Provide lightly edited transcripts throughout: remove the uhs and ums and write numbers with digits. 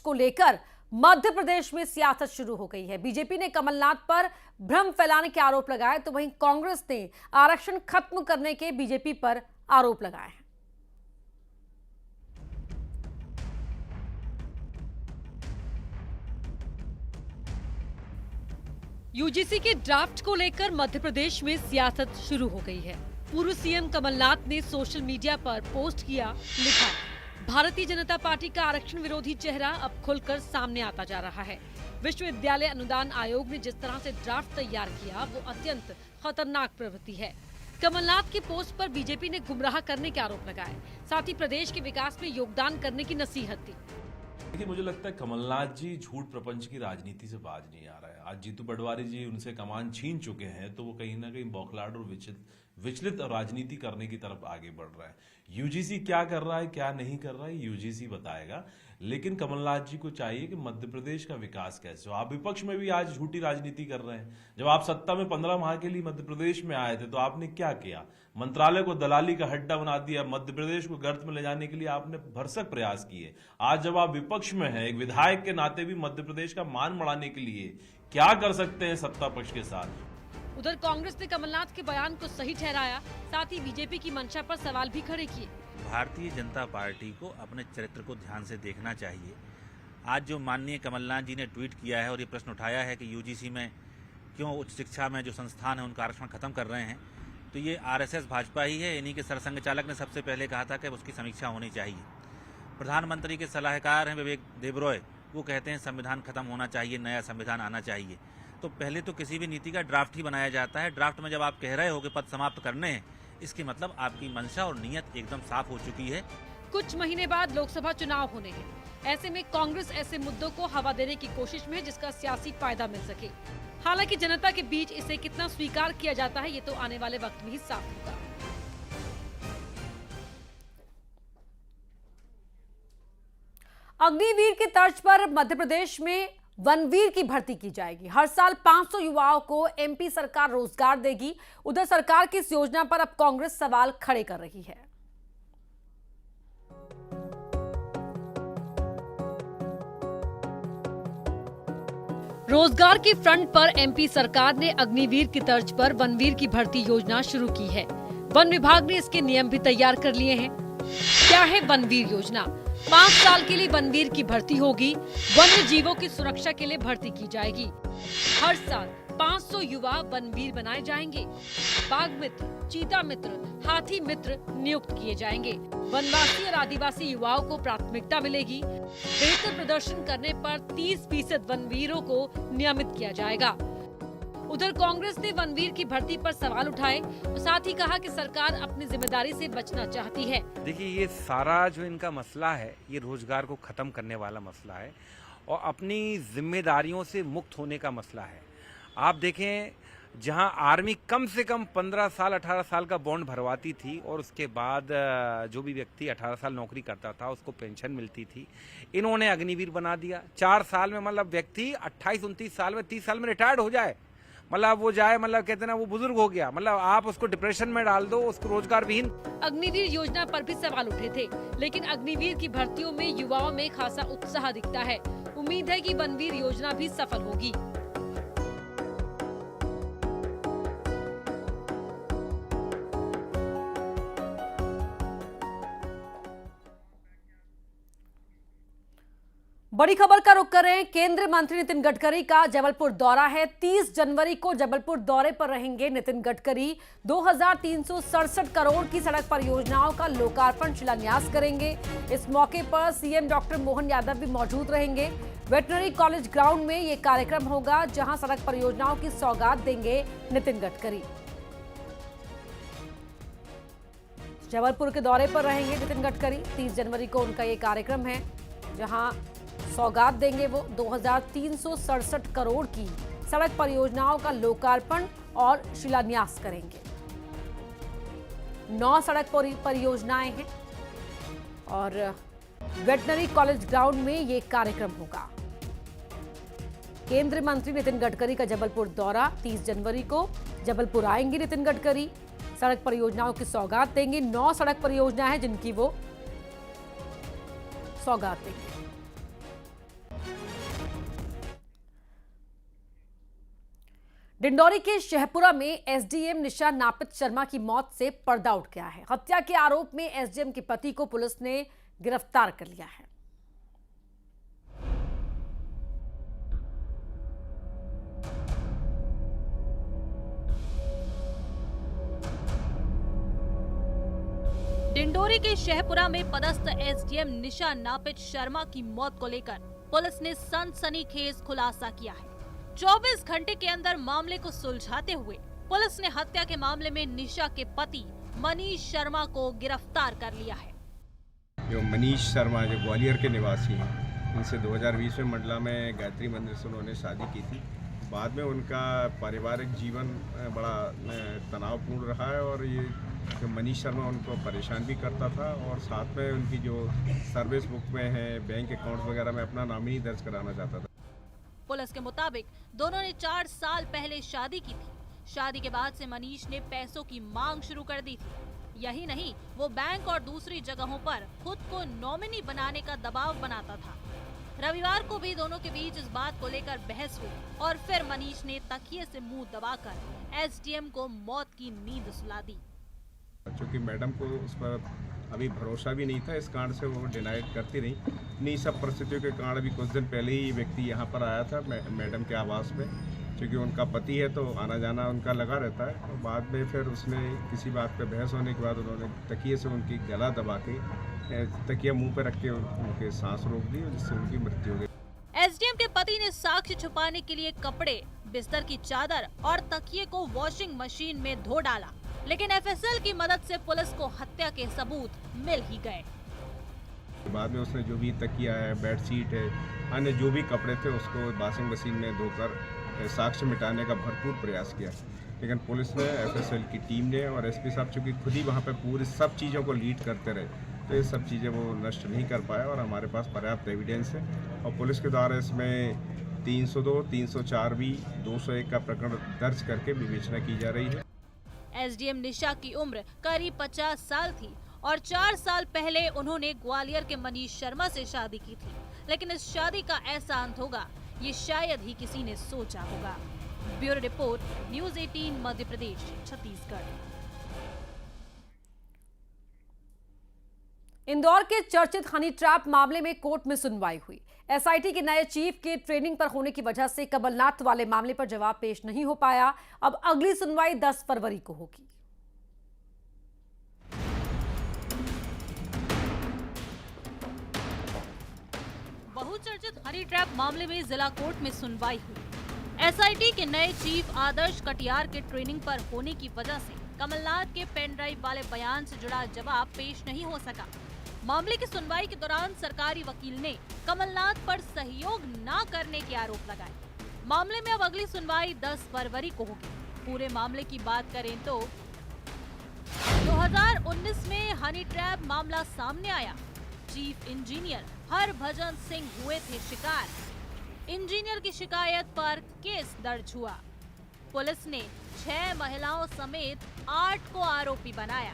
को लेकर मध्य प्रदेश में सियासत शुरू हो गई है। बीजेपी ने कमलनाथ पर भ्रम फैलाने के आरोप लगाए, तो वहीं कांग्रेस ने आरक्षण खत्म करने के बीजेपी पर आरोप लगाए हैं। यूजीसी के ड्राफ्ट को लेकर मध्य प्रदेश में सियासत शुरू हो गई है। पूर्व सीएम कमलनाथ ने सोशल मीडिया पर पोस्ट किया, लिखा, भारतीय जनता पार्टी का आरक्षण विरोधी चेहरा अब खुलकर सामने आता जा रहा है। विश्वविद्यालय अनुदान आयोग ने जिस तरह से ड्राफ्ट तैयार किया वो अत्यंत खतरनाक प्रवृत्ति है। कमलनाथ की पोस्ट पर बीजेपी ने गुमराह करने के आरोप लगाए, साथ ही प्रदेश के विकास में योगदान करने की नसीहत दी। देखिए, मुझे लगता है कमलनाथ जी झूठ प्रपंच की राजनीति से बाज नहीं आ रहा है। आज जीतू पटवारी जी उनसे कमान छीन चुके हैं, तो वो कहीं ना कहीं बौखलाहट और विचलित राजनीति करने की तरफ आगे बढ़ रहा है। यूजीसी क्या कर रहा है, क्या नहीं कर रहा है, यूजीसी बताएगा। लेकिन कमलनाथ जी को चाहिए कि मध्य प्रदेश का विकास कैसे हो। आप विपक्ष में भी आज झूठी राजनीति कर रहे हैं। जब आप सत्ता में 15 माह के लिए मध्य प्रदेश में आए थे तो आपने क्या किया? मंत्रालय को दलाली का हड्डा बना दिया। मध्य प्रदेश को गर्त में ले जाने के लिए आपने भरसक प्रयास किए। आज जब आप विपक्ष में हैं, एक विधायक के नाते भी मध्य प्रदेश का मान बढ़ाने के लिए क्या कर सकते हैं सत्ता पक्ष के साथ? उधर कांग्रेस ने कमलनाथ के बयान को सही ठहराया, साथ ही बीजेपी की मंशा पर सवाल भी खड़े किए। भारतीय जनता पार्टी को अपने चरित्र को ध्यान से देखना चाहिए। आज जो माननीय कमलनाथ जी ने ट्वीट किया है और ये प्रश्न उठाया है कि यूजीसी में क्यों उच्च शिक्षा में जो संस्थान है उनका आरक्षण खत्म कर रहे हैं, तो ये आरएसएस भाजपा ही है। इन्हीं के सरसंघ चालक ने सबसे पहले कहा था कि उसकी समीक्षा होनी चाहिए। प्रधानमंत्री के सलाहकार हैं विवेक देबरॉय, वो कहते हैं संविधान खत्म होना चाहिए, नया संविधान आना चाहिए। तो पहले तो किसी भी नीति का ड्राफ्ट ही बनाया जाता है। ड्राफ्ट में जब आप कह रहे हो कि पद समाप्त करने हैं, इसकी मतलब आपकी मंशा और नीयत एकदम साफ हो चुकी है। कुछ महीने बाद लोकसभा चुनाव होने हैं। ऐसे में कांग्रेस ऐसे मुद्दों को हवा देने की कोशिश में है जिसका सियासी फायदा मिल सके। हालांकि जनता के बीच इसे कितना स्वीकार किया जाता है, ये तो आने वाले वक्त में ही साफ होगा। अग्निवीर की तर्ज पर मध्य प्रदेश में वनवीर की भर्ती की जाएगी। हर साल 500 युवाओं को एमपी सरकार रोजगार देगी। उधर सरकार की इस योजना पर अब कांग्रेस सवाल खड़े कर रही है। रोजगार के फ्रंट पर एमपी सरकार ने अग्निवीर की तर्ज पर वनवीर की भर्ती योजना शुरू की है। वन विभाग ने इसके नियम भी तैयार कर लिए हैं। क्या है वनवीर योजना? 5 साल के लिए वनवीर की भर्ती होगी। वन्य जीवों की सुरक्षा के लिए भर्ती की जाएगी। हर साल 500 युवा वनवीर बनाए जाएंगे। बाघ मित्र, चीता मित्र, हाथी मित्र नियुक्त किए जाएंगे। वनवासी और आदिवासी युवाओं को प्राथमिकता मिलेगी। बेहतर प्रदर्शन करने पर 30% वनवीरों को नियमित किया जाएगा। उधर कांग्रेस ने वनवीर की भर्ती पर सवाल उठाए और साथ ही कहा कि सरकार अपनी जिम्मेदारी से बचना चाहती है। देखिए, ये सारा जो इनका मसला है, ये रोजगार को खत्म करने वाला मसला है और अपनी जिम्मेदारियों से मुक्त होने का मसला है। आप देखें, जहां आर्मी कम से कम 15 साल 18 साल का बॉन्ड भरवाती थी और उसके बाद जो भी व्यक्ति 18 साल नौकरी करता था उसको पेंशन मिलती थी, इन्होंने अग्निवीर बना दिया। 4 साल में मतलब व्यक्ति 28-29 साल में 30 साल में रिटायर्ड हो जाए, मतलब वो जाए, मतलब कहते ना वो बुजुर्ग हो गया, मतलब आप उसको डिप्रेशन में डाल दो, उसको रोजगार विहीन। अग्निवीर योजना पर भी सवाल उठे थे, लेकिन अग्निवीर की भर्तियों में युवाओं में खासा उत्साह दिखता है। उम्मीद है कि वनवीर योजना भी सफल होगी। बड़ी खबर का रुख करें। केंद्रीय मंत्री नितिन गडकरी का जबलपुर दौरा है। 30 जनवरी को जबलपुर दौरे पर रहेंगे नितिन गडकरी। 2367 करोड़ की सड़क परियोजनाओं का लोकार्पण शिलान्यास करेंगे। इस मौके पर सीएम डॉक्टर मोहन यादव भी मौजूद रहेंगे। वेटनरी कॉलेज ग्राउंड में ये कार्यक्रम होगा, जहां सड़क परियोजनाओं की सौगात देंगे नितिन गडकरी। जबलपुर के दौरे पर रहेंगे नितिन गडकरी। 30 जनवरी को उनका ये कार्यक्रम है, जहां सौगात देंगे वो। 2367 करोड़ की सड़क परियोजनाओं का लोकार्पण और शिलान्यास करेंगे। 9 सड़क परियोजनाएं हैं और वेटनरी कॉलेज ग्राउंड में ये कार्यक्रम होगा। केंद्रीय मंत्री नितिन गडकरी का जबलपुर दौरा। 30 जनवरी को जबलपुर आएंगे नितिन गडकरी। सड़क परियोजनाओं की सौगात देंगे। 9 सड़क परियोजना है जिनकी वो सौगात देंगे। डिंडौरी के शहपुरा में एसडीएम निशा नापित शर्मा की मौत से पर्दा उठ गया है। हत्या के आरोप में एसडीएम के पति को पुलिस ने गिरफ्तार कर लिया है। डिंडोरी के शहपुरा में पदस्थ एसडीएम निशा नापित शर्मा की मौत को लेकर पुलिस ने सनसनीखेज खुलासा किया है। 24 घंटे के अंदर मामले को सुलझाते हुए पुलिस ने हत्या के मामले में निशा के पति मनीष शर्मा को गिरफ्तार कर लिया है। जो मनीष शर्मा जो ग्वालियर के निवासी हैं, इनसे 2020 में मंडला में गायत्री मंदिर से उन्होंने शादी की थी। बाद में उनका पारिवारिक जीवन बड़ा तनावपूर्ण रहा है और ये जो मनीष शर्मा उनको परेशान भी करता था और साथ में उनकी जो सर्विस बुक में है, बैंक अकाउंट वगैरह में अपना नॉमिनी दर्ज कराना चाहता था। पुलिस के मुताबिक दोनों ने 4 साल पहले शादी की थी। शादी के बाद से मनीष ने पैसों की मांग शुरू कर दी थी। यही नहीं, वो बैंक और दूसरी जगहों पर खुद को नॉमिनी बनाने का दबाव बनाता था। रविवार को भी दोनों के बीच इस बात को लेकर बहस हुई और फिर मनीष ने तकिए से मुंह दबाकर एसडीएम को मौत की नींद सुला दी। क्योंकि मैडम को उस पर अभी भरोसा भी नहीं था, इस कारण से वो डिनाइड करती रही। इन्हीं सब परिस्थितियों के कारण अभी कुछ दिन पहले ही व्यक्ति यहाँ पर आया था मैडम के आवास में, क्योंकि उनका पति है तो आना जाना उनका लगा रहता है। और बाद में फिर उसने किसी बात पे बहस होने के बाद उन्होंने तकिए से उनकी गला दबा के तकिया मुंह पे रख के उनके सांस रोक दी, जिससे उनकी मृत्यु हो गई। एसडीएम के पति ने साक्ष्य छुपाने के लिए कपड़े, बिस्तर की चादर और तकिए को वॉशिंग मशीन में धो डाला, लेकिन एफएसएल की मदद से पुलिस को हत्या के सबूत मिल ही गए। बाद में उसने जो भी तकिया है, बेडशीट है, अन्य जो भी कपड़े थे उसको वॉशिंग मशीन में धोकर साक्ष्य मिटाने का भरपूर प्रयास किया। लेकिन पुलिस ने, एफएसएल की टीम ने और एसपी साहब चूँकि खुद ही वहाँ पे पूरी सब चीज़ों को लीड करते रहे, तो ये सब चीज़ें वो नष्ट नहीं कर पाए और हमारे पास पर्याप्त एविडेंस है और पुलिस के द्वारा इसमें 302, 304 भी 201 का प्रकरण दर्ज करके विवेचना की जा रही है। एसडीएम निशा की उम्र करीब 50 साल थी और 4 साल पहले उन्होंने ग्वालियर के मनीष शर्मा से शादी की थी। लेकिन इस शादी का ऐसा अंत होगा, ये शायद ही किसी ने सोचा होगा। Bureau report, news 18 Madhya Pradesh, Chhattisgarh. Indore के चर्चित हनी ट्रैप मामले में कोर्ट में सुनवाई हुई। एसआईटी के नए चीफ के ट्रेनिंग पर होने की वजह से कमलनाथ वाले मामले पर जवाब पेश नहीं हो पाया। अब अगली सुनवाई 10 फरवरी को होगी। बहुचर्चित हनी ट्रैप मामले में जिला कोर्ट में सुनवाई हुई। एसआईटी के नए चीफ आदर्श कटियार के ट्रेनिंग पर होने की वजह से कमलनाथ के पेन ड्राइव वाले बयान से जुड़ा जवाब पेश नहीं हो सका। मामले की सुनवाई के दौरान सरकारी वकील ने कमलनाथ पर सहयोग न करने के आरोप लगाए। मामले में अब अगली सुनवाई 10 फरवरी को होगी। पूरे मामले की बात करें तो 2019 में हनी ट्रैप मामला सामने आया। चीफ इंजीनियर हरभजन सिंह हुए थे शिकार। इंजीनियर की शिकायत पर केस दर्ज हुआ। पुलिस ने 6 महिलाओं समेत 8 को आरोपी बनाया।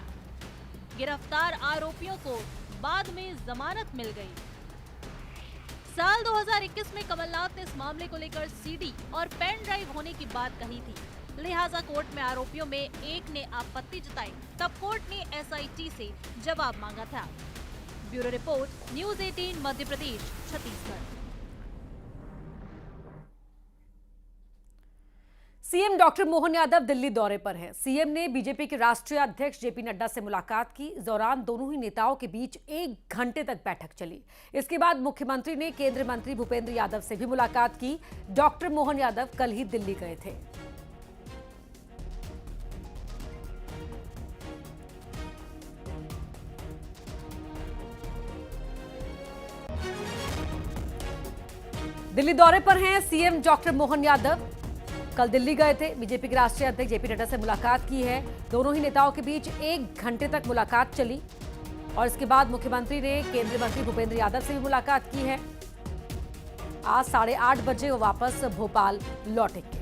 गिरफ्तार आरोपियों को बाद में जमानत मिल गई। साल 2021 में कमलनाथ ने इस मामले को लेकर सीडी और पेन ड्राइव होने की बात कही थी। लिहाजा कोर्ट में आरोपियों में एक ने आपत्ति जताई, तब कोर्ट ने एसआईटी से जवाब मांगा था। Bureau report, news 18 Madhya Pradesh, Chhattisgarh. CM doctor Mohan Yadav Delhi दौरे पर हैं। सीएम ने बीजेपी के राष्ट्रीय अध्यक्ष जेपी नड्डा से मुलाकात की। इस दौरान दोनों ही नेताओं के बीच 1 घंटे तक बैठक चली। इसके बाद मुख्यमंत्री ने केंद्रीय मंत्री भूपेंद्र यादव से भी मुलाकात की। डॉक्टर मोहन यादव कल ही दिल्ली गए थे। दिल्ली दौरे पर हैं सीएम डॉक्टर मोहन यादव। कल दिल्ली गए थे। बीजेपी के राष्ट्रीय अध्यक्ष जेपी नड्डा से मुलाकात की है। दोनों ही नेताओं के बीच 1 घंटे तक मुलाकात चली और इसके बाद मुख्यमंत्री ने केंद्रीय मंत्री भूपेंद्र यादव से भी मुलाकात की है। आज 8:30 बजे वो वापस भोपाल लौटेंगे।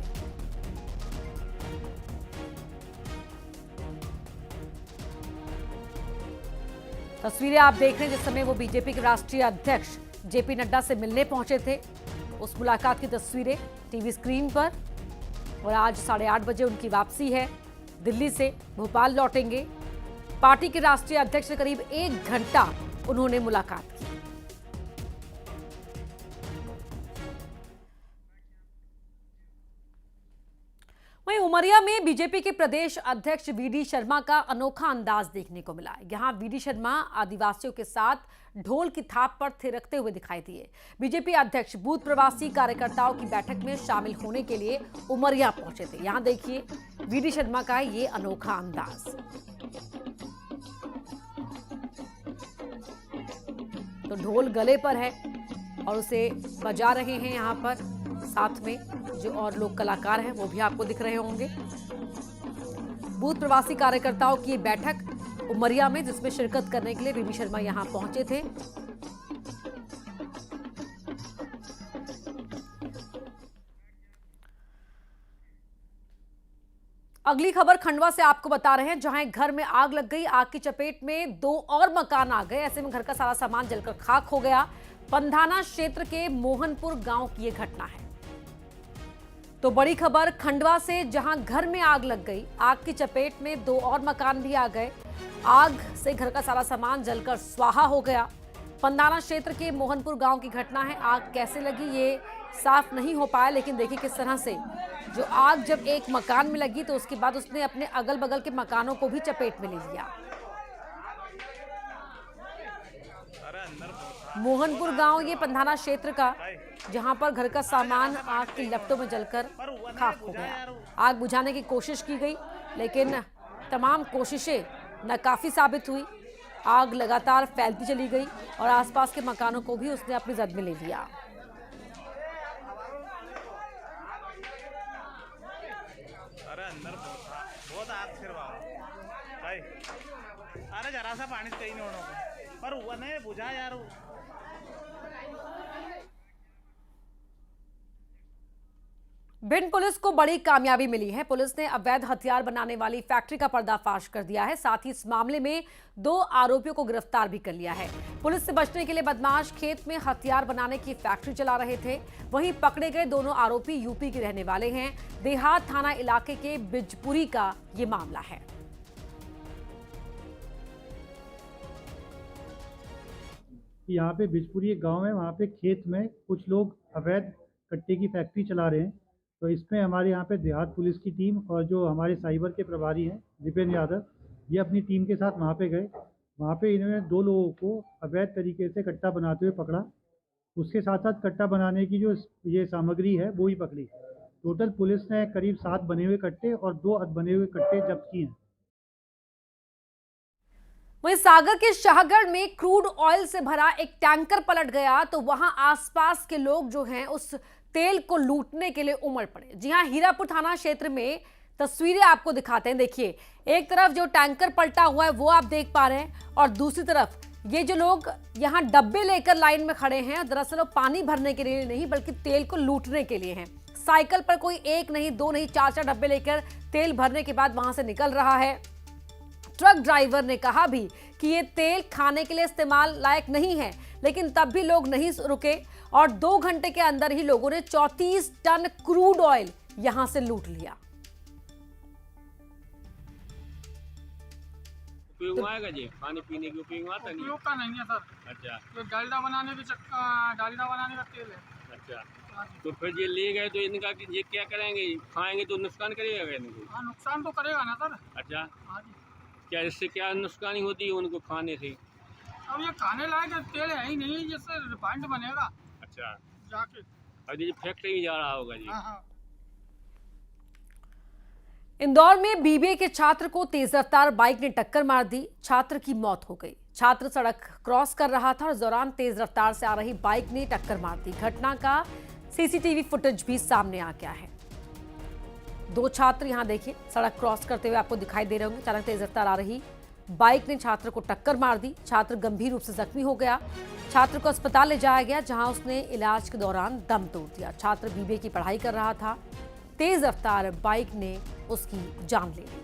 तस्वीरें आप देख रहे हैं जिस समय वो बीजेपी के राष्ट्रीय अध्यक्ष जेपी नड्डा से मिलने पहुंचे थे। उस मुलाकात की तस्वीरें टीवी स्क्रीन पर। और आज 8:30 बजे उनकी वापसी है। दिल्ली से भोपाल लौटेंगे। पार्टी के राष्ट्रीय अध्यक्ष से करीब 1 घंटा उन्होंने मुलाकात की। वहीं उमरिया में बीजेपी के प्रदेश अध्यक्ष वीडी शर्मा का अनोखा अंदाज देखने को मिला। यहां वीडी शर्मा आदिवासियों के साथ ढोल की थाप पर थिरकते हुए दिखाई दिए। बीजेपी अध्यक्ष बूथ प्रवासी कार्यकर्ताओं की बैठक में शामिल होने के लिए उमरिया पहुंचे थे। यहां देखिए वीडी शर्मा का ये अनोखा अंदाज। तो ढोल गले पर है और उसे बजा रहे हैं। यहाँ पर साथ में जो और लोग कलाकार हैं वो भी आपको दिख रहे होंगे। बूथ प्रवासी कार्यकर्ताओं की बैठक उमरिया में, जिसमें शिरकत करने के लिए वीडी शर्मा यहां पहुंचे थे। अगली खबर खंडवा से आपको बता रहे हैं, जहां एक घर में आग लग गई। आग की चपेट में 2 और मकान आ गए। ऐसे में घर का सारा सामान जलकर खाक हो गया। पंधाना क्षेत्र के मोहनपुर गांव की यह घटना है। तो बड़ी खबर खंडवा से, जहां घर में आग लग गई। आग की चपेट में 2 और मकान भी आ गए। आग से घर का सारा सामान जलकर स्वाहा हो गया। पंधाना क्षेत्र के मोहनपुर गांव की घटना है। आग कैसे लगी ये साफ नहीं हो पाया, लेकिन देखिए किस तरह से जो आग जब एक मकान में लगी तो उसके बाद उसने अपने अगल बगल के मकानों को भी चपेट में ले लिया। मोहनपुर गांव ये पंधाना क्षेत्र का, जहां पर घर का सामान आग की लपटों में जलकर खाक हो गया। आग बुझाने की कोशिश की गई, लेकिन तमाम कोशिशें नाकाफी साबित हुई। आग लगातार फैलती चली गई और आसपास के मकानों को भी उसने अपनी जद में ले लिया। अरे जरा सा पानी कहीं नहीं होना पर हुआ नहीं बुझा यार। भिंड पुलिस को बड़ी कामयाबी मिली है। पुलिस ने अवैध हथियार बनाने वाली फैक्ट्री का पर्दाफाश कर दिया है। साथ ही इस मामले में 2 आरोपियों को गिरफ्तार भी कर लिया है। पुलिस से बचने के लिए बदमाश खेत में हथियार बनाने की फैक्ट्री चला रहे थे। वहीं पकड़े गए दोनों आरोपी यूपी के रहने वाले हैं। देहात थाना इलाके के बिजपुरी का ये मामला है। यहाँ पे बिजपुरी एक गांव है, वहाँ पे खेत में कुछ लोग अवैध कट्टे की फैक्ट्री चला रहे हैं। तो इसमें हमारे यहाँ पे देहात पुलिस की टीम और जो हमारे साइबर के प्रभारी हैं दीपेंद्र यादव, ये अपनी टीम के साथ वहाँ पे गए। वहाँ पे इन्होंने 2 लोगों को अवैध तरीके से कट्टा बनाते हुए पकड़ा। उसके साथ साथ कट्टा बनाने की जो ये सामग्री है वो ही पकड़ी। टोटल पुलिस ने करीब 7 बने हुए कट्टे और 2 अध बने हुए कट्टे जब्त किए हैं। वहीं सागर के शाहगढ़ में क्रूड ऑयल से भरा एक टैंकर पलट गया तो वहां आसपास के लोग जो हैं उस तेल को लूटने के लिए उमड़ पड़े। जी हां, हीरापुर थाना क्षेत्र में तस्वीरें आपको दिखाते हैं। देखिए, एक तरफ जो टैंकर पलटा हुआ है वो आप देख पा रहे हैं और दूसरी तरफ ये जो लोग यहाँ डब्बे लेकर लाइन में खड़े हैं, दरअसल वो पानी भरने के लिए नहीं बल्कि तेल को लूटने के लिए हैं। साइकिल पर कोई 1 नहीं 2 नहीं 4 डब्बे लेकर तेल भरने के बाद वहां से निकल रहा है। ट्रक ड्राइवर ने कहा भी कि ये तेल खाने के लिए इस्तेमाल लायक नहीं है, लेकिन तब भी लोग नहीं रुके और 2 घंटे के अंदर ही लोगों ने 34 टन क्रूड ऑयल यहां से लूट लिया। उपयोग आएगा जी, पानी पीने के उपयोग आता नहीं? उपयोग का नहीं है सर। अच्छा, तो डालडा बनाने का तेल है। अच्छा, तो फिर ये ले गए तो इनका ये क्या करेंगे? खाएंगे तो नुकसान करेगा इनको? हाँ, नुकसान तो करेगा ना सर। अच्छा, हाँ जी। क्या इससे क्या नुकसानी होती है उनको खाने से? अब ये खाने लायक तेल है ही नहीं, जिससे रिफाइंड बनेगा। अच्छा, जाके और ये फैक्ट्री में जा रहा होगा जी? हाँ हाँ। इंदौर में बीबीए के छात्र को तेज रफ्तार बाइक ने टक्कर मार दी। छात्र की मौत हो गई। छात्र सड़क क्रॉस कर रहा था और इस दौरान तेज रफ्तार से आ रही बाइक ने टक्कर मार दी। घटना का सीसीटीवी फुटेज भी सामने आ गया है। 2 छात्र यहां देखिए सड़क क्रॉस करते हुए आपको दिखाई दे रहे होंगे। अचानक तेज रफ्तार आ रही बाइक ने छात्र को टक्कर मार दी। छात्र गंभीर रूप से जख्मी हो गया। छात्र को अस्पताल ले जाया गया, जहां उसने इलाज के दौरान दम तोड़ दिया। छात्र बीबीए की पढ़ाई कर रहा था। तेज रफ्तार बाइक ने उसकी जान ले ली।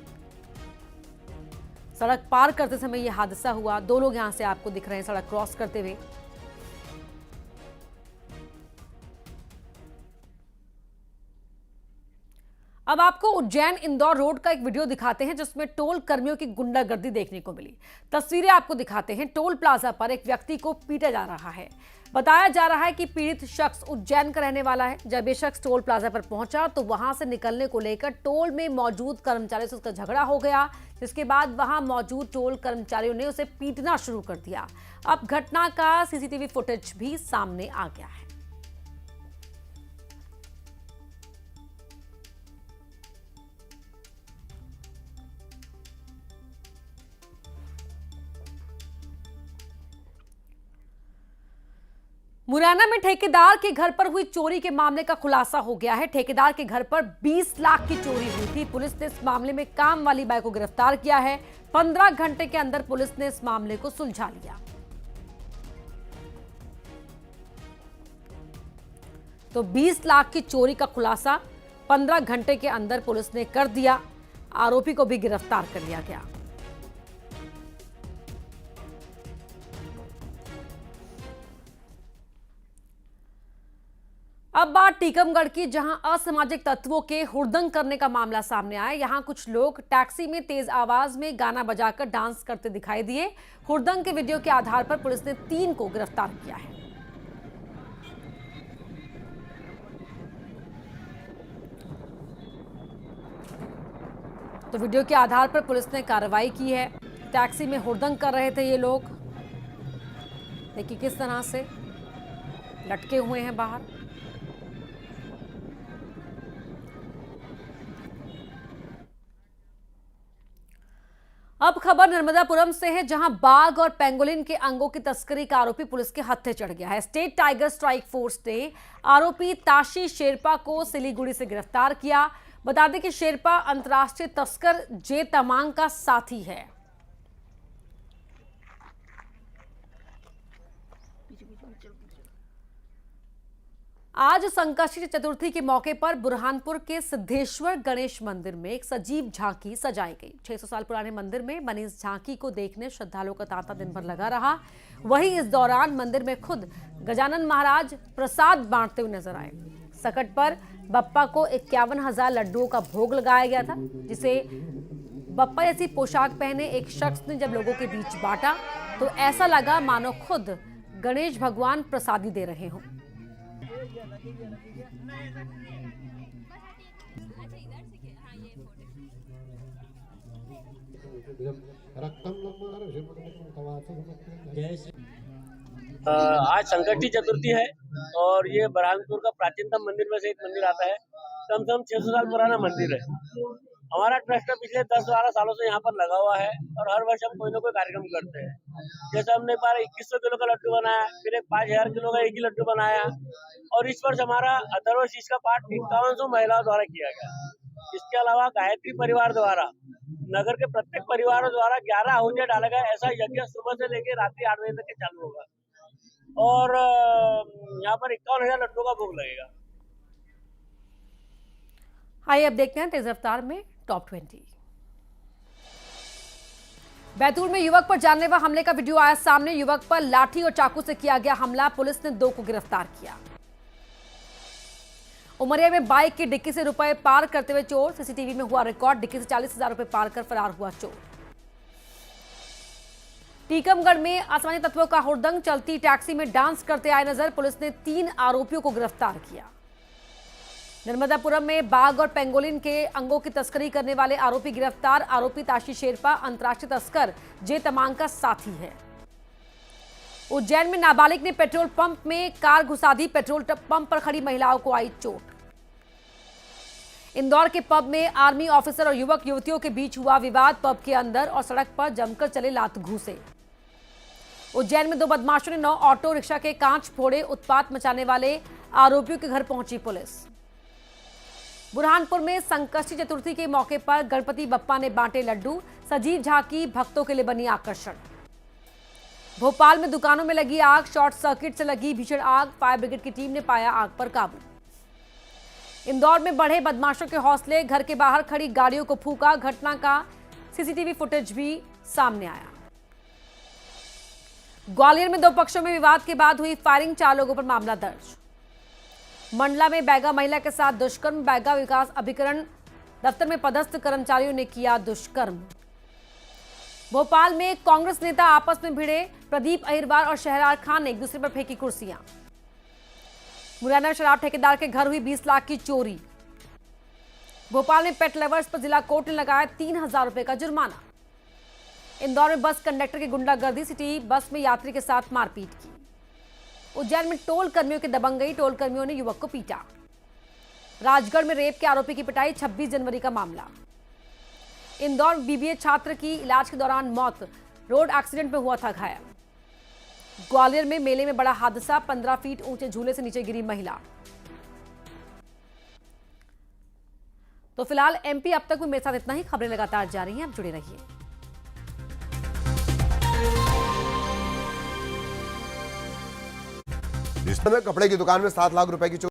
सड़क पार करते समय यह हादसा हुआ। 2 लोग यहां से आपको दिख रहे हैं सड़क क्रॉस करते हुए। अब आपको उज्जैन इंदौर रोड का एक वीडियो दिखाते हैं जिसमें टोल कर्मियों की गुंडागर्दी देखने को मिली। तस्वीरें आपको दिखाते हैं। टोल प्लाजा पर एक व्यक्ति को पीटा जा रहा है। बताया जा रहा है कि पीड़ित शख्स उज्जैन का रहने वाला है। जब ये शख्स टोल प्लाजा पर पहुंचा तो वहां से निकलने को लेकर टोल में मौजूद कर्मचारियों से उसका झगड़ा हो गया, जिसके बाद वहां मौजूद टोल कर्मचारियों ने उसे पीटना शुरू कर दिया। अब घटना का सीसीटीवी फुटेज भी सामने आ गया है। मुरैना में ठेकेदार के घर पर हुई चोरी के मामले का खुलासा हो गया है। ठेकेदार के घर पर 20 लाख की चोरी हुई थी। पुलिस ने इस मामले में काम वाली बाई को गिरफ्तार किया है। 15 घंटे के अंदर पुलिस ने इस मामले को सुलझा लिया। तो 20 लाख की चोरी का खुलासा 15 घंटे के अंदर पुलिस ने कर दिया। आरोपी को भी गिरफ्तार कर लिया गया। अब बात टीकमगढ़ की, जहां असामाजिक तत्वों के हुड़दंग करने का मामला सामने आया। यहां कुछ लोग टैक्सी में तेज आवाज में गाना बजाकर डांस करते दिखाई दिए। हुड़दंग के वीडियो के आधार पर पुलिस ने 3 को गिरफ्तार किया है। तो वीडियो के आधार पर पुलिस ने कार्रवाई की है। टैक्सी में हुड़दंग कर रहे थे ये लोग। देखिए किस तरह से लटके हुए हैं बाहर। अब खबर नर्मदापुरम से है, जहां बाघ और पेंगोलिन के अंगों की तस्करी का आरोपी पुलिस के हत्थे चढ़ गया है। स्टेट टाइगर स्ट्राइक फोर्स ने आरोपी ताशी शेरपा को सिलीगुड़ी से गिरफ्तार किया। बता दें कि शेरपा अंतर्राष्ट्रीय तस्कर जे तमांग का साथी है। आज संकष्टी चतुर्थी के मौके पर बुरहानपुर के सिद्धेश्वर गणेश मंदिर में एक सजीव झांकी सजाई गई। 600 साल पुराने मंदिर में बनी इस झांकी को देखने श्रद्धालुओं का तांता दिन भर लगा रहा। वहीं इस दौरान मंदिर में खुद गजानन महाराज प्रसाद बांटते हुए नजर आए। सकट पर बप्पा को 51,000 लड्डुओं का भोग लगाया गया था, जिसे बप्पा जैसी पोशाक पहने एक शख्स ने जब लोगों के बीच बांटा तो ऐसा लगा मानो खुद गणेश भगवान प्रसादी दे रहे हों। आज संकष्टी चतुर्थी है और ये बुरहानपुर का प्राचीनतम मंदिर में से एक मंदिर आता है। कम से कम 600 साल पुराना मंदिर है। हमारा ट्रस्ट पिछले 10-12 सालों से यहाँ पर लगा हुआ है और हर वर्ष हम कोई ना कोई कार्यक्रम करते हैं। जैसे हमने एक बार 2100 किलो का लड्डू बनाया, फिर एक 5000 किलो का एक ही लड्डू बनाया और इस वर्ष हमारा अथर्वशीष का पाठ 5100 महिलाओं द्वारा किया गया। इसके अलावा गायत्री परिवार द्वारा नगर के प्रत्येक परिवारों द्वारा 11 आहुतियां डाला गया। ऐसा यज्ञ सुबह से लेकर रात्रि 8 बजे तक के चालू होगा और यहाँ पर 51,000 लड्डू का भोग लगेगा। आइए अब देखते हैं तेज रफ्तार में टॉप 20। बैतूल में युवक पर जानलेवा हमले का वीडियो आया सामने। युवक पर लाठी और चाकू से किया गया हमला। पुलिस ने 2 को गिरफ्तार किया। उमरिया में बाइक की डिक्की से रुपए पार करते हुए चोर। सीसीटीवी में हुआ रिकॉर्ड। डिक्की से 40,000 रुपए पार कर फरार हुआ चोर। टीकमगढ़ में असामाजिक तत्वों का हुड़दंग। चलती टैक्सी में डांस करते आए नजर। पुलिस ने 3 आरोपियों को गिरफ्तार किया। नर्मदापुरम में बाघ और पेंगोलिन के अंगों की तस्करी करने वाले आरोपी गिरफ्तार। आरोपी ताशी शेरपा अंतर्राष्ट्रीय तस्कर जे तमांग का साथी है। उज्जैन में नाबालिग ने पेट्रोल पंप में कार घुसा दी। पेट्रोल पंप पर खड़ी महिलाओं को आई चोट। इंदौर के पब में आर्मी ऑफिसर और युवक युवतियों के बीच हुआ विवाद। पब के अंदर और सड़क पर जमकर चले लात घूंसे। उज्जैन में 2 बदमाशों ने 9 ऑटो रिक्शा के कांच फोड़े। उत्पात मचाने वाले आरोपियों के घर पहुंची पुलिस। बुरहानपुर में संकष्टी चतुर्थी के मौके पर गणपति बप्पा ने बांटे लड्डू। सजीव झांकी भक्तों के लिए बनी आकर्षण। भोपाल में दुकानों में लगी आग। शॉर्ट सर्किट से लगी भीषण आग। फायर ब्रिगेड की टीम ने पाया आग पर काबू। इंदौर में बढ़े बदमाशों के हौसले। घर के बाहर खड़ी गाड़ियों को फूंका। घटना का सीसीटीवी फुटेज भी सामने आया। ग्वालियर में 2 पक्षों में विवाद के बाद हुई फायरिंग। 4 लोगों पर मामला दर्ज। मंडला में बैगा महिला के साथ दुष्कर्म। बैगा विकास अभिकरण दफ्तर में पदस्थ कर्मचारियों ने किया दुष्कर्म। भोपाल में कांग्रेस नेता आपस में भिड़े, प्रदीप अहिरवार और शहरयार खान ने एक दूसरे पर फेंकी कुर्सियां। मुरैना में शराब ठेकेदार के घर हुई 20 लाख की चोरी। भोपाल में पेट लवर्स पर जिला कोर्ट ने लगाया 3000 रुपए का जुर्माना। इंदौर में बस कंडक्टर की गुंडागर्दी, सिटी बस में यात्री के साथ मारपीट की। उज्जैन में टोल कर्मियों की दबंगई, टोल कर्मियों ने युवक को पीटा। राजगढ़ में रेप के आरोपी की पिटाई, 26 जनवरी का मामला। इंदौर में बीबीए छात्र की इलाज के दौरान मौत, रोड एक्सीडेंट में हुआ था घायल। ग्वालियर में मेले में बड़ा हादसा, 15 फीट ऊंचे झूले से नीचे गिरी महिला। तो फिलहाल एमपी अब तक में मेरे साथ इतना ही। खबरें लगातार जारी हैं, आप जुड़े रहिए। इस समय कपड़े की दुकान में 7 लाख रुपए की